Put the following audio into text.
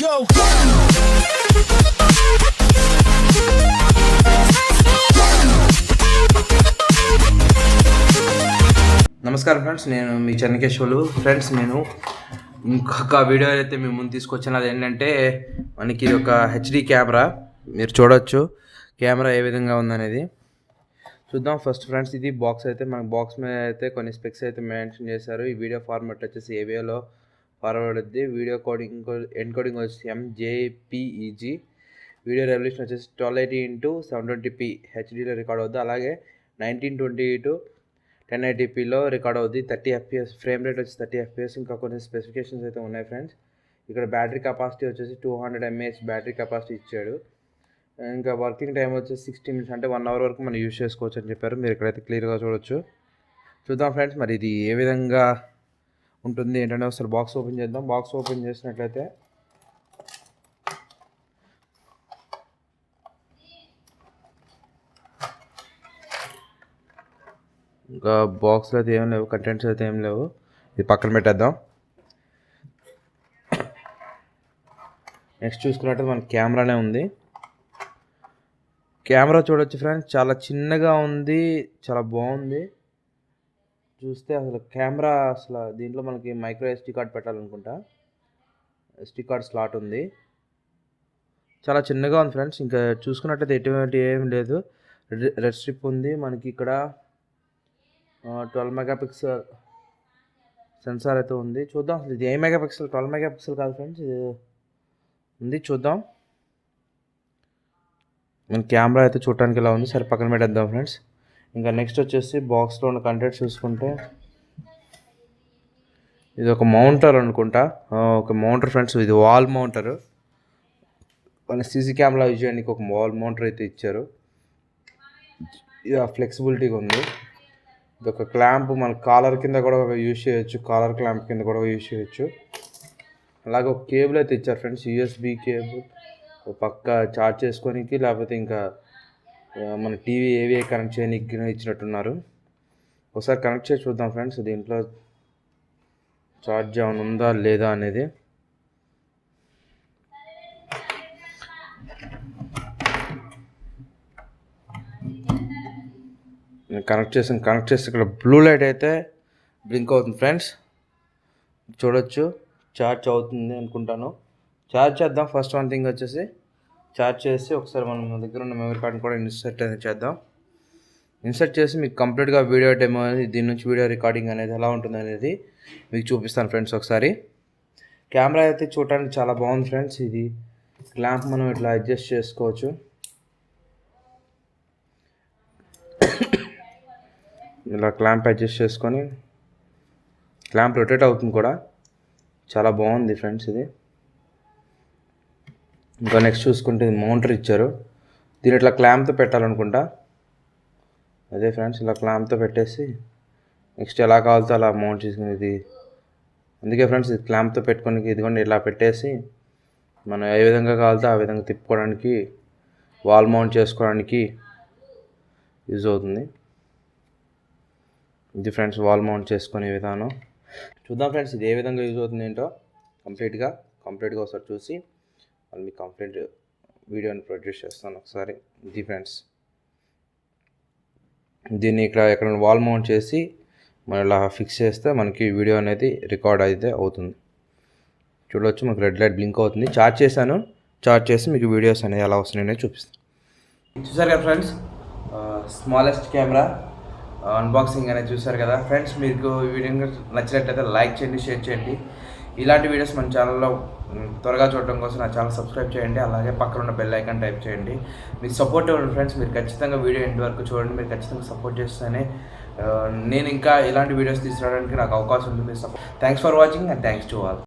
go. నమస్కారం friends, నేను మీ చెన్నకేశ్వర్లు. Friends, నేను ఇంకొక వీడియో అయితే మీ ముందు తీసుకొచ్చాను. అది ఏంటంటే మనకి ఇది ఒక హెచ్డి కెమెరా. మీరు చూడొచ్చు కెమెరా ఏ విధంగా ఉందనేది చూద్దాం. ఫస్ట్ ఫ్రెండ్స్, ఇది బాక్స్ అయితే మనకు బాక్స్ మీద అయితే కొన్ని స్పెక్స్ అయితే మెన్షన్ చేశారు. ఈ వీడియో ఫార్మాట్ వచ్చేసి ఏవియోలో ఫార్వర్డ్ అవుద్ది. వీడియో ఎన్కోడింగ్ వచ్చేసి MJPEG. వీడియో రెవల్యూషన్ వచ్చేసి 1280x720p హెచ్డీలో రికార్డ్ అవుద్ది. అలాగే 1920x1080pలో రికార్డ్ అవుద్ది. 30 FPS ఫ్రేమ్ రేట్ వచ్చి 30 FPS. ఇంకా కొన్ని స్పెసిఫికేషన్స్ అయితే ఉన్నాయి ఫ్రెండ్స్. ఇక్కడ బ్యాటరీ కెపాసిటీ వచ్చేసి 200 mAh బ్యాటరీ కెపాసిటీ ఇచ్చాడు. ఇంకా వర్కింగ్ టైం వచ్చేసి 60 minutes, అంటే 1 hour వరకు మనం యూజ్ చేసుకోవచ్చు అని చెప్పారు. మీరు ఇక్కడైతే క్లియర్గా చూడొచ్చు. చూద్దాం ఫ్రెండ్స్, మరి ఇది ఏ విధంగా ఉంటుంది ఏంటంటే ఒకసారి బాక్స్ ఓపెన్ చేద్దాం. బాక్స్ ఓపెన్ చేసినట్లయితే ఇంకా బాక్స్లో అయితే ఏం లేవు, కంటెంట్స్ అయితే ఏం లేవు. ఇది పక్కన పెట్టేద్దాం. నెక్స్ట్ చూసుకున్నట్టు మన కెమెరానే ఉంది. కెమెరా చూడొచ్చు ఫ్రెండ్స్, చాలా చిన్నగా ఉంది, చాలా బాగుంది. చూస్తే అసలు కెమెరా అసలు దీంట్లో మనకి మైక్రో SD కార్డ్ పెట్టాలనుకుంటా. SD కార్డ్ స్లాట్ ఉంది. చాలా చిన్నగా ఉంది ఫ్రెండ్స్. ఇంకా చూసుకున్నట్లయితే ఎటువంటి ఏం లేదు. రెడ్ స్ట్రిప్ ఉంది మనకి. ఇక్కడ 12 మెగాపిక్సెల్ సెన్సార్ అయితే ఉంది. చూద్దాం అసలు ఇది ఏ మెగాపిక్సెల్. 12 మెగాపిక్సెల్ కాదు ఫ్రెండ్స్, ఇది ఉంది. చూద్దాం. మన కెమెరా అయితే చూడటానికి ఇలా ఉంది. సరే పక్కన పెట్టేద్దాం ఫ్రెండ్స్. ఇంకా నెక్స్ట్ వచ్చేసి బాక్స్లో ఉన్న కంటెంట్స్ చూసుకుంటే ఇది ఒక మౌంటర్ అనుకుంటా. ఒక మౌంటర్ ఫ్రెండ్స్, ఇది వాల్ మౌంటర్. మన CC కెమెరా యూజ్ చేయడానికి ఒక వాల్ మౌంటర్ అయితే ఇచ్చారు. ఇది ఫ్లెక్సిబిలిటీగా ఉంది. ఇది ఒక క్లాంప్, మన కాలర్ కింద కూడా యూజ్ చేయొచ్చు. కాలర్ క్లాంప్ కింద కూడా యూజ్ చేయొచ్చు. అలాగే ఒక కేబుల్ అయితే ఇచ్చారు ఫ్రెండ్స్, USB కేబుల్. పక్క చార్జ్ చేసుకోనికి, లేకపోతే ఇంకా మన టీవీ ఏవి కనెక్ట్ చేయడానికి ఇచ్చినట్టున్నారు. ఒకసారి కనెక్ట్ చేసి చూద్దాం ఫ్రెండ్స్, దీంట్లో ఛార్జ్ ఏమైనా ఉందా లేదా అనేది. కనెక్ట్ చేసి ఇక్కడ బ్లూ లైట్ అయితే బ్లింక్ అవుతుంది ఫ్రెండ్స్. చూడొచ్చు, ఛార్జ్ అవుతుంది అనుకుంటాను. ఛార్జ్ చేద్దాం. ఫస్ట్ వన్ థింగ్ వచ్చేసి ఛార్జ్ చేసి ఒకసారి మనం దగ్గర ఉన్న మెమరీ కార్డ్ని కూడా ఇన్సర్ట్ అనేది చేద్దాం. ఇన్సర్ట్ చేసి మీకు కంప్లీట్గా వీడియో డెమో అనేది, దీని నుంచి వీడియో రికార్డింగ్ అనేది ఎలా ఉంటుంది అనేది మీకు చూపిస్తాను ఫ్రెండ్స్. ఒకసారి కెమెరా అయితే చూడటానికి చాలా బాగుంది ఫ్రెండ్స్. ఇది క్లాంప్ మనం ఇట్లా అడ్జస్ట్ చేసుకోవచ్చు. ఇలా క్లాంప్ అడ్జస్ట్ చేసుకొని క్లాంప్ రొటేట్ అవుతుంది కూడా. చాలా బాగుంది ఫ్రెండ్స్ ఇది. ఇంకా నెక్స్ట్ చూసుకుంటే మౌంటర్ ఇచ్చారు. దీని ఇట్లా క్లాంప్తో పెట్టాలనుకుంటా. అదే ఫ్రెండ్స్, ఇలా క్లాంప్తో పెట్టేసి నెక్స్ట్ ఎలా కావాలితే అలా మౌంట్ చేసుకుని, ఇది అందుకే ఫ్రెండ్స్ ఇది క్లాంప్తో పెట్టుకొని ఇదిగోండి ఇలా పెట్టేసి మనం ఏ విధంగా కావాలితే ఆ విధంగా తిప్పుకోవడానికి, వాల్ మౌంట్ చేసుకోవడానికి యూజ్ అవుతుంది. ఇది ఫ్రెండ్స్ వాల్ మౌంట్ చేసుకునే విధానం. చూద్దాం ఫ్రెండ్స్ ఇది ఏ విధంగా యూజ్ అవుతుంది ఏంటో కంప్లీట్గా ఒకసారి చూసి మళ్ళీ మీ కంప్లీట్ వీడియోని ప్రొడ్యూస్ చేస్తాను ఒకసారి. ఇది ఫ్రెండ్స్, దీన్ని ఇక్కడ ఎక్కడ వాల్ మౌంట్ చేసి మనం ఇలా ఫిక్స్ చేస్తే మనకి వీడియో అనేది రికార్డ్ అయితే అవుతుంది. చూడవచ్చు, మనకు రెడ్ లైట్ బ్లింక్ అవుతుంది. ఛార్జ్ చేశాను. ఛార్జ్ చేసి మీకు వీడియోస్ అనేది ఎలా వస్తున్నాయో చూపిస్తాను. చూసారు కదా ఫ్రెండ్స్, స్మాలెస్ట్ కెమెరా అన్బాక్సింగ్ అనేది చూసారు కదా ఫ్రెండ్స్. మీకు ఈ వీడియో నచ్చినట్లయితే లైక్ చేయండి, షేర్ చేయండి. ఇలాంటి వీడియోస్ మన ఛానల్లో త్వరగా చూడడం కోసం నా ఛానల్ సబ్స్క్రైబ్ చేయండి. అలాగే పక్కన ఉన్న బెల్ ఐకాన్ టైప్ చేయండి. మీకు సపోర్ట్ ఇవ్వండి ఫ్రెండ్స్. మీరు ఖచ్చితంగా వీడియో ఎండ్ వరకు చూడండి. మీరు ఖచ్చితంగా సపోర్ట్ చేస్తేనే నేను ఇంకా ఇలాంటి వీడియోస్ తీసుకురావడానికి నాకు అవకాశం ఉంటుంది. Thanks for watching and thanks to all.